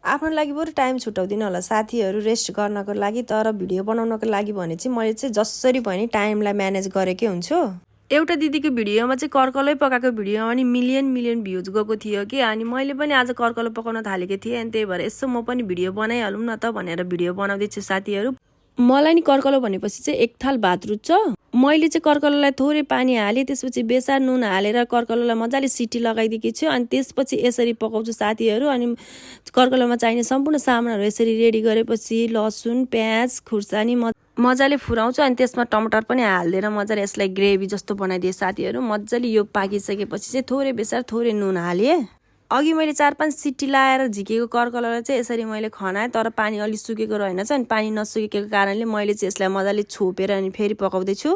आफ्नो लागि बरु टाइम छुटाउँदिन होला साथीहरू रेस्ट गर्नको लागि, तर भिडियो बनाउनको लागि भने चाहिँ मैले चाहिँ जसरी पनि टाइमलाई म्यानेज गरेकै हुन्छु। एउटा दिदीको भिडियोमा चाहिँ कर्कलै पकाएको भिडियोमा पनि मिलियन भ्युज गएको थियो कि, अनि मैले पनि आज कर्कलो पकाउन थालेको थिएँ, अनि त्यही भएर यसो म पनि भिडियो बनाइहालौँ न त भनेर भिडियो बनाउँदैछु साथीहरू। मलाई नि कर्कलो भनेपछि चाहिँ एक थाल भात रुच्छ। मैले चाहिँ कर्कलोलाई थोरै पानी हालेँ, त्यसपछि बेसार नुन हालेर कर्कलोलाई मजाले सिटी लगाइदिएकी छु, अनि त्यसपछि यसरी पकाउँछु साथीहरू। अनि कर्कलोमा चाहिने सम्पूर्ण सामानहरू यसरी रेडी गरेपछि लसुन प्याज खुर्सानी मजाले फुराउँछु, अनि त्यसमा टमाटर पनि हालिदिएर मजाले यसलाई ग्रेभी जस्तो बनाइदिएँ साथीहरू। मजाले यो पाकिसकेपछि चाहिँ थोरै बेसार थोरै नुन हालेँ। अघि मैले 4-5 सिटी लाएर झिकेको कर्कलोलाई चाहिँ यसरी मैले खनाएँ, तर पानी अलि सुकेको रहेनछ, अनि पानी नसुकेको कारणले मैले चाहिँ यसलाई मजाले छोपेर अनि फेरि पकाउँदैछु।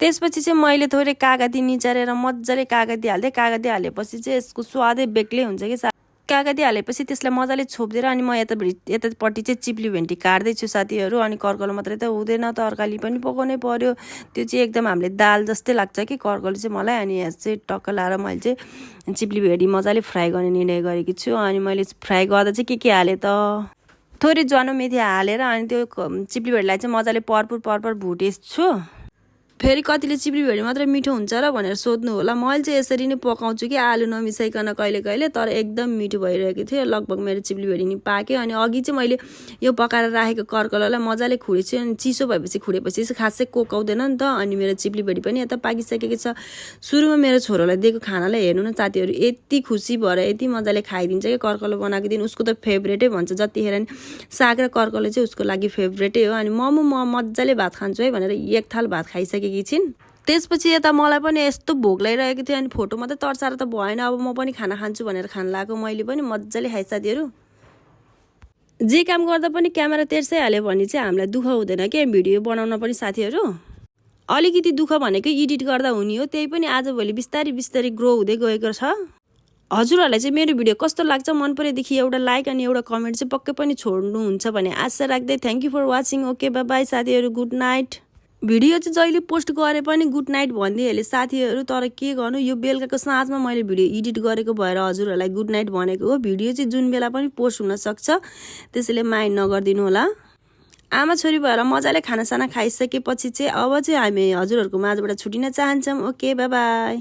त्यसपछि चाहिँ मैले थोरै कागती निचारेर मजाले कागती हाल्दै, कागती हालेपछि चाहिँ यसको स्वादै बेग्लै हुन्छ कि। कागती हालेपछि त्यसलाई मजाले छोपिदिएर अनि म यतापट्टि चाहिँ चिप्ली भेन्डी काट्दैछु साथीहरू। अनि कर्कलो मात्रै त हुँदैन, तरकारी पनि पकाउनै पर्यो, त्यो चाहिँ एकदम हामीले दाल जस्तै लाग्छ कि कर्कलो चाहिँ मलाई। अनि यहाँ चाहिँ टक्क लाएर मैले चाहिँ चिप्ली भेन्डी मजाले फ्राई गर्ने निर्णय गरेकी छु। अनि मैले फ्राई गर्दा चाहिँ के हालेँ त, थोरै ज्वानो मेथी हालेर अनि त्यो चिप्ली भेन्डीलाई चाहिँ मजाले पर्पुर भुटेछु। फेरि कतिले चिप्ली भेन्डी मात्रै मिठो हुन्छ र भनेर सोध्नु होला, मैले चाहिँ यसरी नै पकाउँछु कि आलु नमिसाइकन कहिले, तर एकदम मिठो भइरहेको थियो। लगभग मेरो चिप्ली भेन्डी नि पाक्यो। अनि अघि चाहिँ मैले यो पकाएर राखेको कर्कलोलाई मजाले खुडेछु, अनि चिसो भएपछि खुडेपछि चाहिँ खासै कोकाउँदैन नि त। अनि मेरो चिप्ली भेन्डी पनि यता पाकिसकेको छ। सुरुमा मेरो छोरोलाई दिएको खानालाई हेर्नु न साथीहरू, यति खुसी भएर यति मजाले खाइदिन्छ कि कर्कलो बनाएको दिन उसको त फेभरेटै भन्छ। जतिखेर नि साग र कर्कलो चाहिँ उसको लागि फेभरेटै हो। अनि म मजाले भात खान्छु है भनेर एक थाल भात खाइसकेँ छिन्। त्यसपछि यता मलाई पनि यस्तो भोक लागिरहेको थियो, अनि फोटो मात्रै तर्साएर त भएन, अब म पनि खाना खान्छु भनेर खान लाग्यो। मैले पनि मजाले खाएँ साथीहरू। जे काम गर्दा पनि क्यामेरा तेर्साइहाल्यो भने चाहिँ हामीलाई दुःख हुँदैन के भिडियो बनाउन पनि साथीहरू। अलिकति दुःख भनेको एडिट गर्दा हुने हो, त्यही पनि आजभोलि बिस्तारै ग्रो हुँदै गएको छ। हजुरहरूलाई चाहिँ मेरो भिडियो कस्तो लाग्छ, मन परेदेखि एउटा लाइक अनि एउटा कमेन्ट चाहिँ पक्कै पनि छोड्नुहुन्छ भने आशा राख्दै thank you for watching. Okay bye साथीहरू, गुड नाइट। भिडियो चाहिँ जहिले पोस्ट गरे पनि गुड नाइट भनिदिइहालेँ साथीहरू, तर के गर्नु यो बेलुकाको साँझमा मैले भिडियो एडिट गरेको भएर हजुरहरूलाई गुड नाइट भनेको हो। भिडियो चाहिँ जुन बेला पनि पोस्ट हुनसक्छ, त्यसैले माइन्ड नगरिदिनु होला। आमा छोरी भएर मजाले खानासाना खाइसकेपछि चाहिँ अब चाहिँ हामी हजुरहरूको माझबाट छुटिन चाहन्छौँ। Okay by.